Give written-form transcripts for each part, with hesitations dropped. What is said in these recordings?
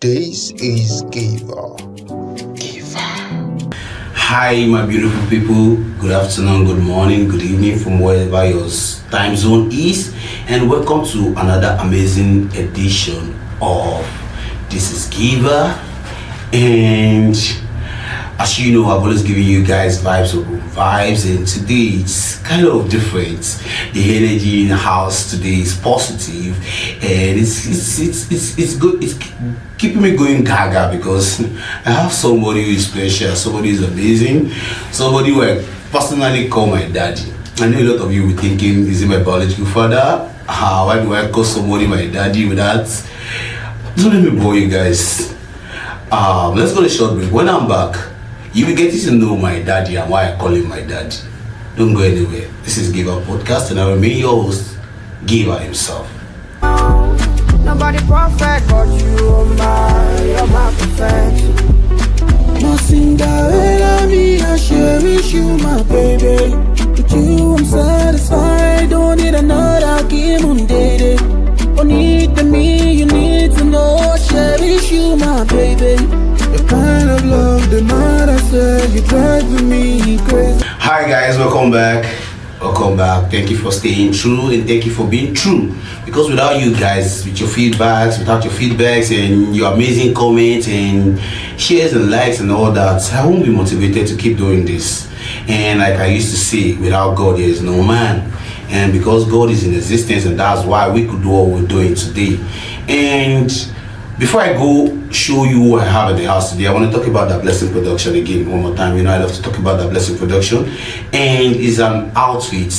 This is Giver. Hi, my beautiful people. Good afternoon, good morning, good evening from wherever your time zone is, and welcome to another amazing edition of This is Giver. And as you know, I've always given you guys vibes, and today it's kind of different. The energy in the house today is positive, and it's good. It's keeping me going gaga because I have somebody who is special, somebody who is amazing, somebody who I personally call my daddy. I know a lot of you will be thinking, is he my biological father? Why do I call somebody my daddy with that? Don't let me bore you guys. Let's go to a short break. When I'm back, you will get to know my daddy and why I call him my daddy. Don't go anywhere. This is Giver Podcast, and I remain your host, Giver himself. Nobody perfect but you're my perfection. My Cinderella, me, I cherish you, my baby. With you, I'm satisfied. Don't need another game on dating. Don't need me, you need to know. I cherish you, my baby. The kind of love the mother said you drive me crazy. Hi guys, welcome back. Thank you for staying true, and thank you for being true, because without you guys, without your feedbacks and your amazing comments and shares and likes and all that, I won't be motivated to keep doing this. And like I used to say, without God there is no man, and because God is in existence, and that's why we could do what we're doing today. And before I go show you who I have at the house today, I want to talk about that blessing production again one more time. You know, I love to talk about that blessing production, and it's an outfit,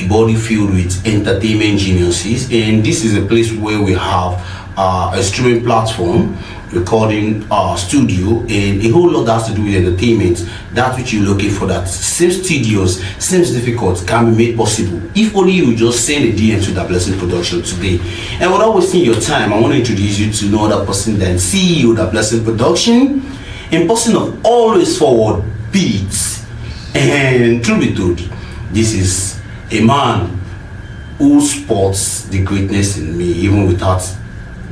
a body filled with entertainment geniuses. And this is a place where we have a streaming platform, recording studio, and a whole lot that has to do with entertainment. That which you're looking for, that seems tedious, seems difficult, can be made possible if only you just send a DM to that blessing production today. And without wasting your time, I want to introduce you to no other person than CEO of that blessing production, and person of always forward beats. And truth be told, this is a man who sports the greatness in me even without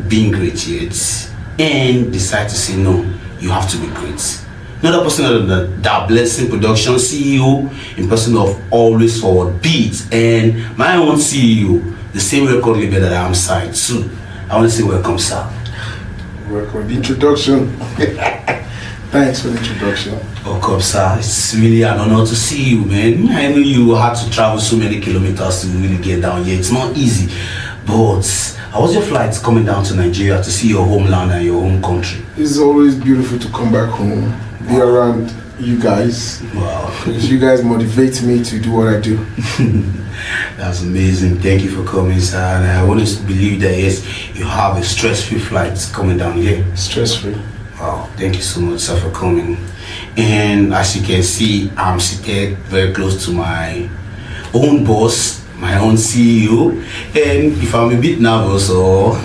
being great yet, and decide to say no, you have to be great. Another person of that blessing production CEO, in person of always forward beats, and my own CEO, the same record label that I'm signed to. I want to say welcome, sir. Welcome. The introduction. Thanks for the introduction. Welcome, sir. It's really an honor to see you, man. I know you had to travel so many kilometers to really get down here. It's not easy, but how was your flight coming down to Nigeria to see your homeland and your home country? It's always beautiful to come back home, be around you guys. Wow. Because you guys motivate me to do what I do. That's amazing. Thank you for coming, sir. And I want to believe that yes, you have a stress-free flight coming down here. Stress-free. Wow. Thank you so much, sir, for coming. And as you can see, I'm seated very close to my own boss, my own CEO, and if I'm a bit nervous, or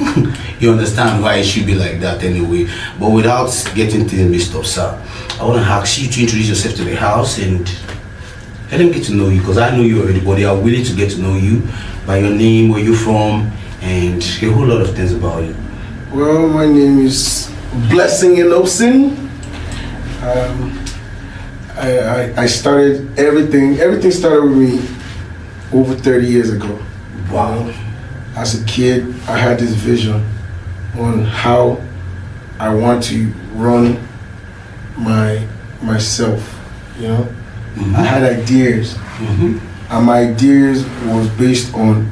you understand why it should be like that anyway. But without getting things mixed up, sir, I want to ask you to introduce yourself to the house and let them get to know you, because I know you already, but they are willing to get to know you by your name, where you're from, and a whole lot of things about you. Well, my name is Blessing Enosin. I started everything started with me over 30 years ago. Wow. As a kid, I had this vision on how I want to run myself, you know. Mm-hmm. I had ideas, Mm-hmm. and my ideas was based on,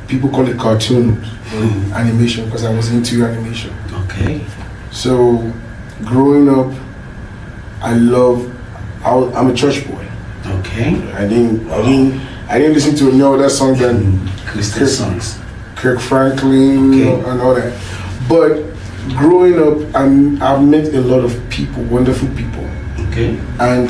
people call it cartoons, Mm-hmm. animation, because I was into animation. Okay. So growing up, I'm a church boy. Okay. I didn't listen to no other song than Christian songs. Kirk Franklin, Okay. and all that. But growing up, I've met a lot of people, wonderful people. Okay. And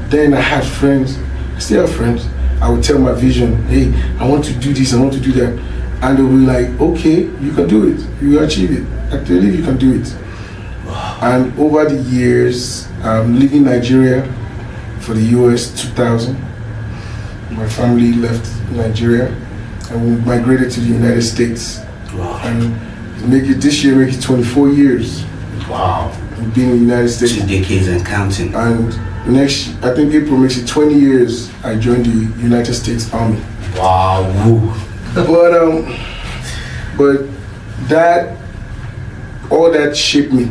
then I had friends, I still have friends. I would tell my vision, hey, I want to do this, I want to do that. And they will be like, okay, you can do it, you will achieve it. I believe you can do it. And over the years, leaving Nigeria for the US 2000, my family left Nigeria and we migrated to the United States. Wow. And Make it this year, make it 24 years. Wow. Being in the United States. 2 decades and counting. And next, I think April makes it 20 years I joined the United States Army. Wow. Woo. But that, all that shaped me.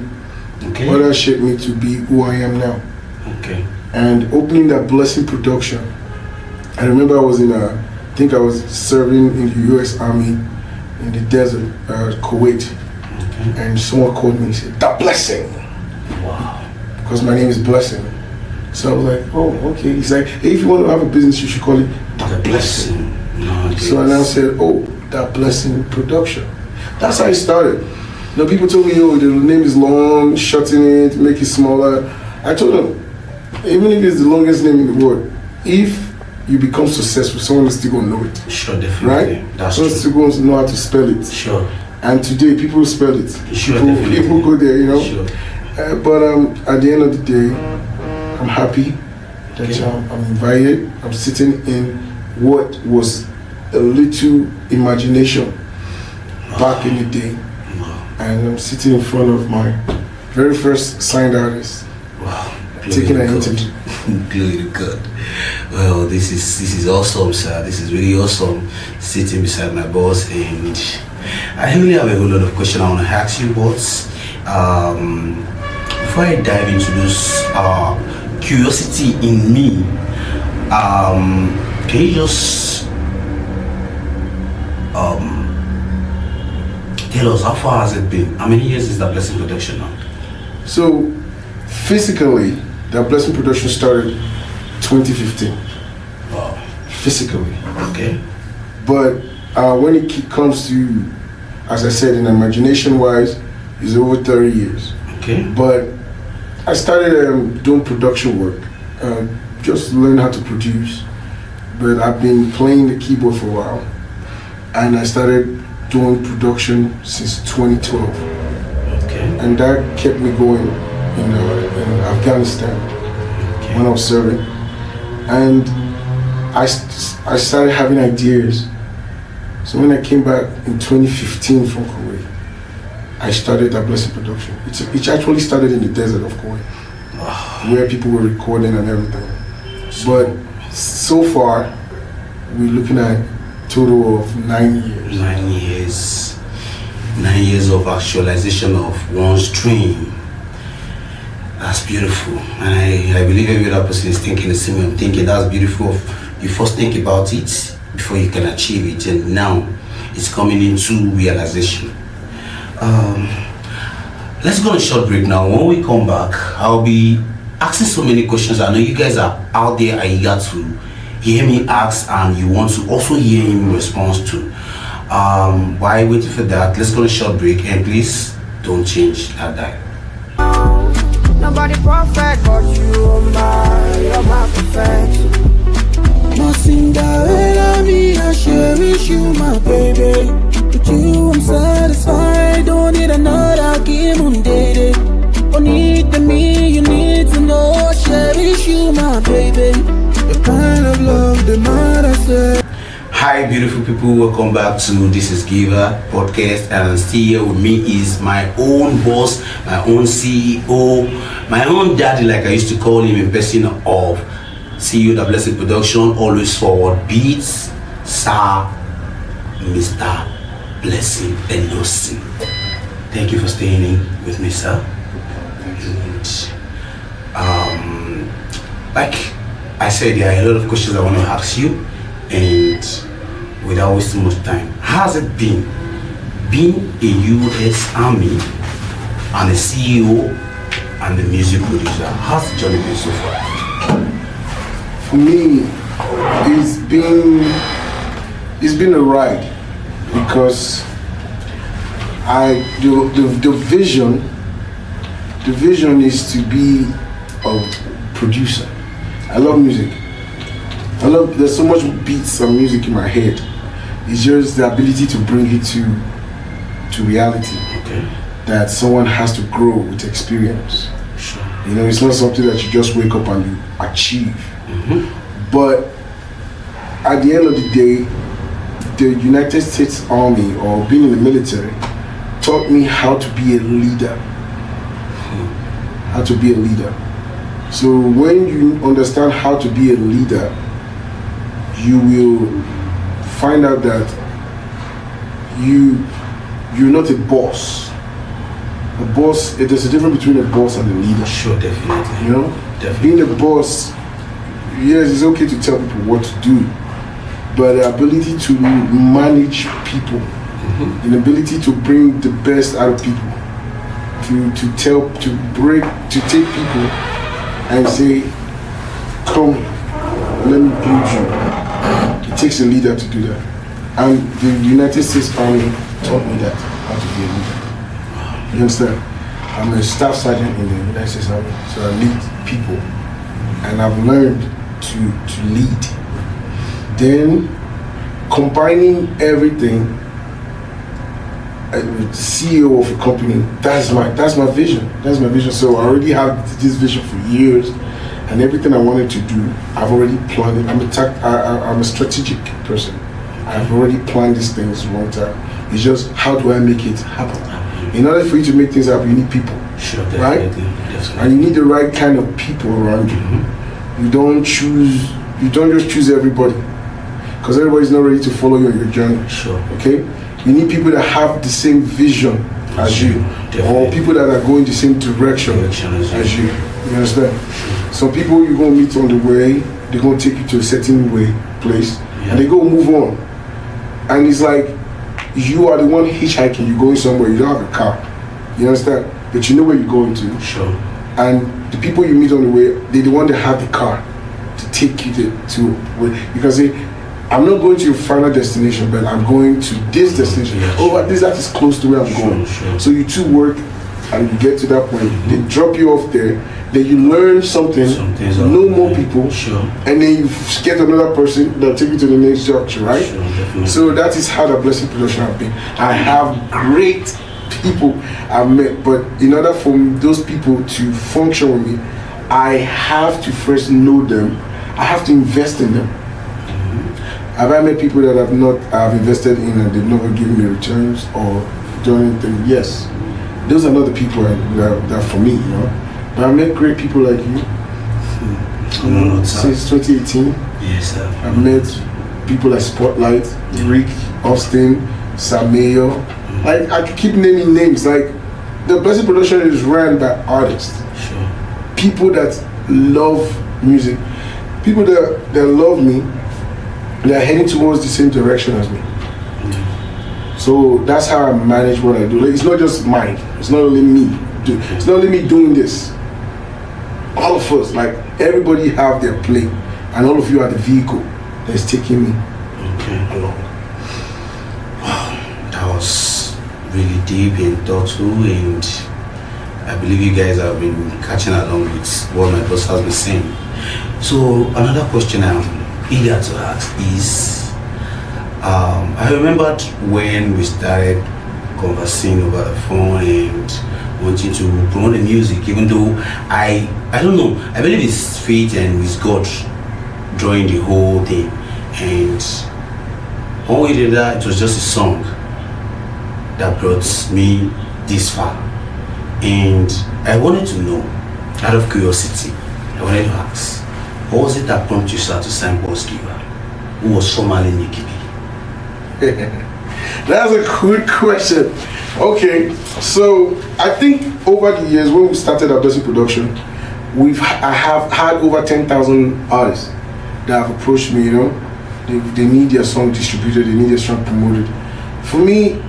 Okay. All that shaped me to be who I am now. Okay. And opening that Blessing production, I remember I was I think I was serving in the US Army in the desert, Kuwait. Okay. And someone called me and said, "The Blessing." Wow. Because my name is Blessing. So I was like, oh, okay. He's like, hey, if you want to have a business, you should call it The Blessing. So I now said, oh, The Blessing Production. That's how it started. You know, people told me, oh, the name is long, shorten it, make it smaller. I told them, even if it's the longest name in the world, if you become successful, someone is still going to know it. Sure, definitely. Right? That's someone true. still going to know how to spell it. Sure. And today, people spell it. Sure, people go there, you know. Sure. But at the end of the day, I'm happy that I'm invited. I'm sitting in what was a little imagination back in the day. And I'm sitting in front of my very first signed artist. Wow. Taking an interview. Glory to God. Well, this is awesome, sir. This is really awesome. Sitting beside my boss, and I really have a whole lot of questions I want to ask you, but before I dive into this curiosity in me, can you just tell us how far has it been? How many years is that Blessing production now? So, physically, that Blessing production started 2015. Wow. Physically. Okay. But when it comes to, as I said, in imagination-wise, it's over 30 years. Okay. But I started doing production work, just learn how to produce. But I've been playing the keyboard for a while, and I started doing production since 2012. Okay. And that kept me going in Afghanistan when I was serving. And I started having ideas. So when I came back in 2015 from Kuwait, I started that Blessing production. It actually started in the desert of Kuwait, where people were recording and everything. But so far, we're looking at a total of 9 years. 9 years. 9 years of actualization of one's dream. That's beautiful. And I believe every other person is thinking the same way. I'm thinking that's beautiful. You first think about it before you can achieve it, and now it's coming into realization. Let's go on a short break now. When we come back, I'll be asking so many questions. I know you guys are out there and eager to hear me ask, and you want to also hear him respond to. While waiting for that, let's go on a short break, and please don't change that dial. Nobody perfect but you, you're my perfection. My Cinderella, me, I cherish you, my baby. With you, I'm satisfied. Don't need another game on day. Don't need me, you need to know. I cherish you, my baby. The kind of love the mother said. Hi beautiful people, welcome back to This Is Giver podcast, and still here with me is my own boss, my own CEO, my own daddy, like I used to call him, in person of CEO The Blessing Production, always forward beats, Sir Mr. Blessing Enosin. Thank you for staying in with me, sir. And, like I said, there are a lot of questions I want to ask you, and without wasting much time, how's it been being a US Army and a CEO and a music producer? How's the journey been so far? For me, it's been a ride, because the vision is to be a producer. I love music. There's so much beats and music in my head. It's just the ability to bring it to reality. Okay. That someone has to grow with experience. Sure. You know, it's not something that you just wake up and you achieve. Mm-hmm. But at the end of the day, the United States Army, or being in the military, taught me how to be a leader. How to be a leader. So when you understand how to be a leader, you will find out that you're not a boss. A boss, there's a difference between a boss and a leader. Sure, definitely. You know? Definitely. Being a boss, yes, it's okay to tell people what to do, but the ability to manage people, the ability to bring the best out of people, to take people and say, come, let me build you. It takes a leader to do that. And the United States Army taught me that, how to be a leader. You understand? I'm a staff sergeant in the United States Army, so I lead people. And I've learned to lead. Then combining everything, CEO of a company, that's my vision. That's my vision. So I already have this vision for years, and everything I wanted to do, I've already planned it. I'm a strategic person. I've already planned these things a long time. It's just, how do I make it happen? In order for you to make things happen, you need people. Sure, right? Definitely. And you need the right kind of people around you. You don't just choose everybody, because everybody's not ready to follow you on your journey. Sure. Okay? You need people that have the same vision as you, or people that are going the same direction as you. You understand? Some people you're going to meet on the way, they're going to take you to a certain place, and they go move on. And it's like, you are the one hitchhiking, you're going somewhere, you don't have a car. You understand? But you know where you're going to. Sure. And the people you meet on the way, they're the one that have the car to take you to you can say, I'm not going to your final destination, but I'm going to this destination. At least that is close to where I'm going. Sure. So you two work and you get to that point. They drop you off there. Then you learn something, know more people, and then you get another person that'll take you to the next juncture, right? Sure, so that is how the Blessing Production have been. I have great people I've met, but in order for those people to function with me, I have to first know them. I have to invest in them. Have I met people that I've invested in and they've never given me returns or done anything? Yes. Those are not the people that are for me, you know. But I've met great people like you. Since 2018. Yes, sir. I've met people like Spotlight, Rick, Austin, Samuel. Like, I could keep naming names. Like, the Blessing Production is run by artists. Sure. People that love music. People that love me. They are heading towards the same direction as me. So that's how I manage what I do. Like, it's not just mine. It's not only me. It's not only me doing this. All of us, like, everybody have their play, and all of you are the vehicle that's taking me along. Wow, that was really deep and thoughtful, and I believe you guys have been catching along with what my boss has been saying. So another question I'm eager to ask is, I remembered when we started conversing over the phone and wanting to promote the music, even though I don't know, I believe it's fate and it's God drawing the whole thing. And when we did that, it was just a song that brought me this far. And I wanted to know, out of curiosity, I wanted to ask, what was it that prompted you to sign Boss Giver, who was formerly Nikki B? That's a good question. Okay, so I think over the years when we started our Blessing Production, I have had over 10,000 artists that have approached me. You know, they need their song distributed, they need their song promoted. For me,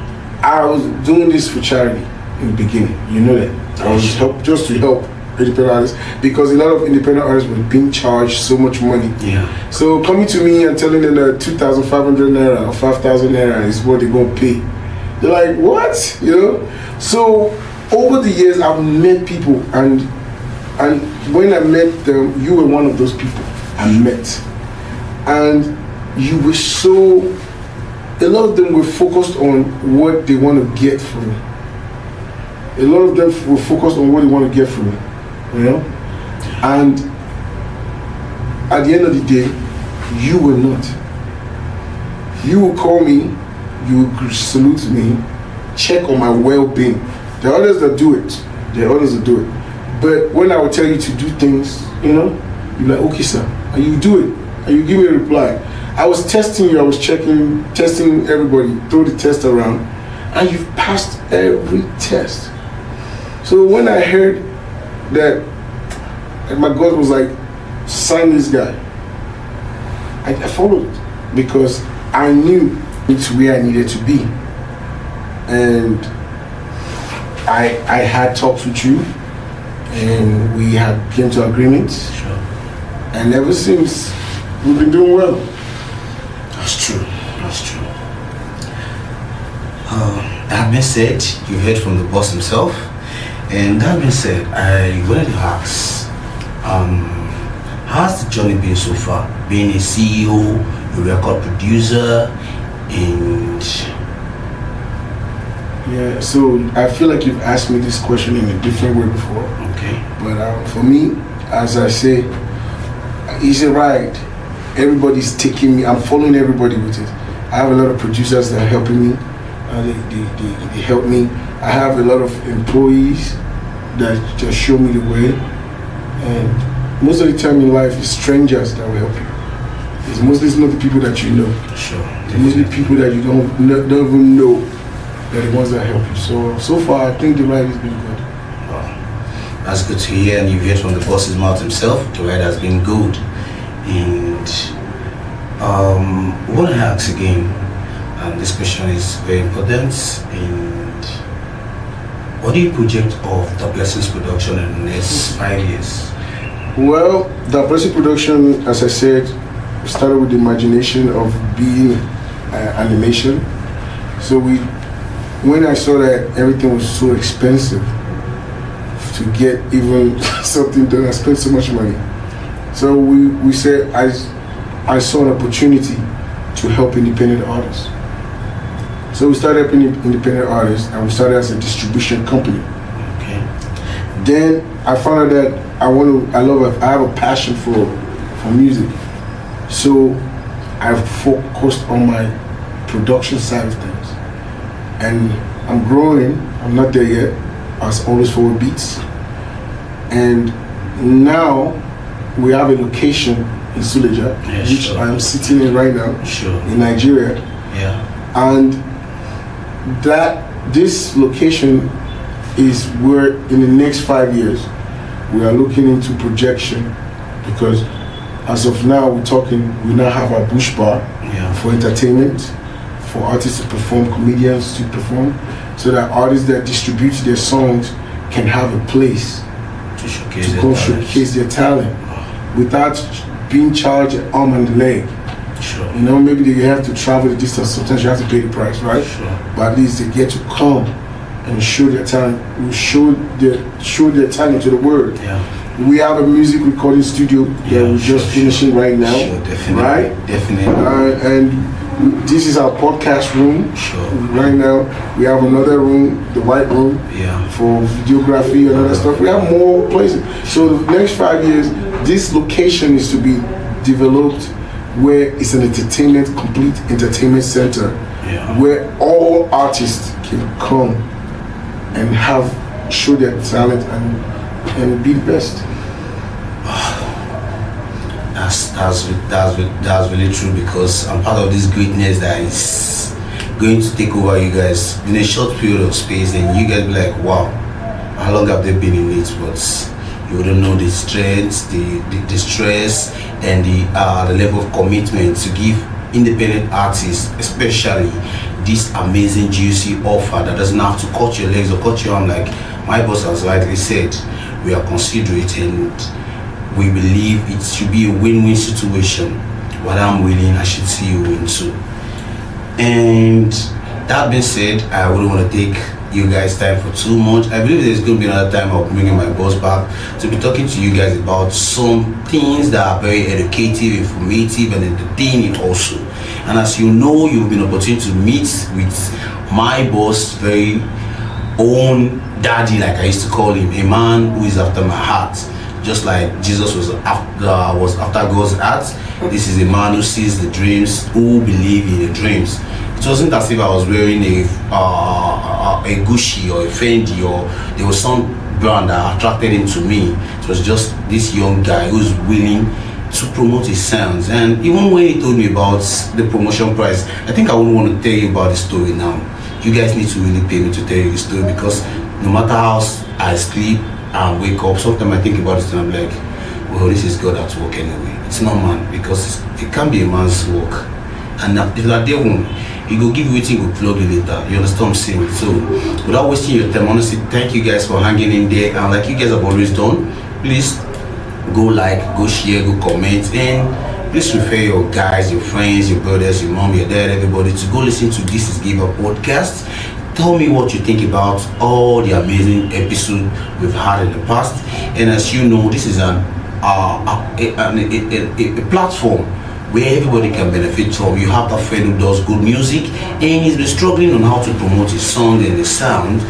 I was doing this for charity in the beginning. You know that I was just to help independent artists, because a lot of independent artists were being charged so much money. Yeah. So coming to me and telling them that 2,500 naira or 5,000 naira is what they're gonna pay, they're like, what? You know? So over the years, I've met people, and when I met them, you were one of those people I met, and you were so. A lot of them were focused on what they want to get from me. A lot of them were focused on what they want to get from me, you know? And at the end of the day, you were not. You will call me, you will salute me, check on my well-being. There are others that do it. But when I would tell you to do things, you're like, okay, sir, and you do it, and you give me a reply. I was testing you. I was testing everybody, throw the test around, and you've passed every test. So when I heard that, and my God was like, sign this guy, I followed it because I knew it's where I needed to be. And I had talks with you, and we had came to agreements. Sure. And ever since, we've been doing well. That's true. That being said, you heard from the boss himself. And that being said, I wanted to ask, how's the journey been so far? Being a CEO, a record producer, and... Yeah, so I feel like you've asked me this question in a different way before. Okay. But for me, as I say, it's a ride. Everybody's taking me. I'm following everybody with it. I have a lot of producers that are helping me. They help me. I have a lot of employees that just show me the way. And most of the time in life, it's strangers that will help you. It's mostly not the people that you know. Sure. It's mostly people that you don't even know. They're the ones that help you. So far, I think the ride has been good. Wow. That's good to hear, and you heard from the boss's mouth himself, the ride has been good. And I want to ask again, and this question is very important, and what do you project of The Blessings production in the next 5 years? Well, The Blessings production, as I said, started with the imagination of being animation. So when I saw that everything was so expensive to get even something done, I spent so much money. So we said, I saw an opportunity to help independent artists. So we started helping independent artists, and we started as a distribution company. Okay. Then I found out that I have a passion for music. So I focused on my production side of things. And I'm growing, I'm not there yet. I was always forward beats. And now we have a location in Suleja, which I'm sitting in right now, in Nigeria. Yeah. And this location is where in the next 5 years we are looking into projection, because as of now we now have our bush bar for entertainment, for artists to perform, comedians to perform, so that artists that distribute their songs can have a place to showcase their talent without being charged an arm and a leg. Sure. Maybe they have to travel the distance. Sometimes you have to pay the price, right? Sure. But at least they get to come and show their talent. We show their talent to the world. Yeah. We have a music recording studio that we're just finishing right now. Sure, definitely. Right? Definitely. And this is our podcast room. Sure. Right now, we have another room, the white room, for videography and other stuff. We have more places. So the next 5 years, this location is to be developed where it's an complete entertainment center, where all artists can come and show their talent and be the best. That's really true, because I'm part of this greatness that is going to take over you guys in a short period of space, and you guys be like, wow, how long have they been in it? But you wouldn't know the strength, the stress, and the level of commitment to give independent artists, especially this amazing juicy offer that doesn't have to cut your legs or cut your arm. Like my boss has rightly said, we are considerate and we believe it should be a win-win situation. What I'm willing, I should see you win too. And that being said, I wouldn't want to take you guys time for too much. I believe there's going to be another time of bringing my boss back to be talking to you guys about some things that are very educative, informative, and entertaining also. And as you know, you've been opportunity to meet with my boss, very own daddy, like I used to call him, a man who is after my heart. just like Jesus was after God's heart. This is a man who sees the dreams, who believes in the dreams. It wasn't as if I was wearing a Gucci or a Fendi, or there was some brand that attracted him to me. It was just this young guy who's willing to promote his sounds. And even when he told me about the promotion price, I think I wouldn't want to tell you about the story now. You guys need to really pay me to tell you the story, because no matter how I sleep and wake up, sometimes I think about this and I'm like, well, this is God at work anyway. It's not man, because it can't be a man's work. And if that devil, he go give you waiting, go plug you later. You understand what I'm saying? So without wasting your time, honestly, thank you guys for hanging in there. And like you guys have always done, please go like, go share, go comment, and please refer your guys, your friends, your brothers, your mom, your dad, everybody to go listen to This Is Give Up podcast. Tell me what you think about all the amazing episodes we've had in the past. And as you know, this is a platform where everybody can benefit from. You have that friend who does good music and he's been struggling on how to promote his song and his sound,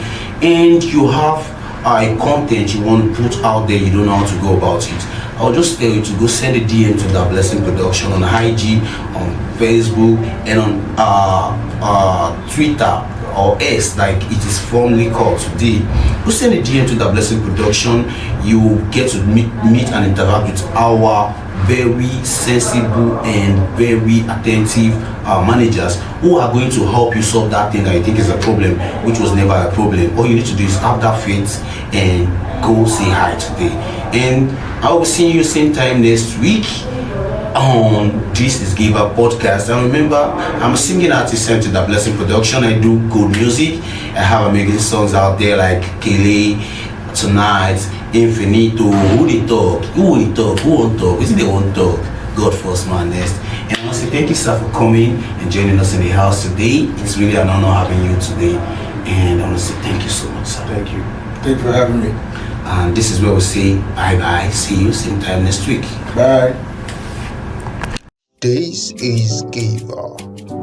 and you have a content you want to put out there, you don't know how to go about it. I'll just tell you to go send a DM to That Blessing Production on IG, on Facebook, and on Twitter, or S like it is formerly called today. Go send a DM to That Blessing Production. You get to meet and interact with our very sensible and very attentive managers who are going to help you solve that thing that you think is a problem, which was never a problem. All you need to do is have that faith and go say hi today. And I will see you same time next week on This Is Give Up podcast. And remember, I'm a singing artist sent to That Blessing Production. I do good music. I have amazing songs out there like Kele, Tonight, Infinito, Who They Talk, Who Will Talk, Who Won't Talk, Is it They Won't Talk, God First, Man Next. And honestly, thank you, sir, for coming and joining us in the house today. It's really an honor having you today. And honestly, thank you so much, sir. Thank you. Thank you for having me. And this is where we say bye-bye. See you same time next week. Bye. This is Give Up.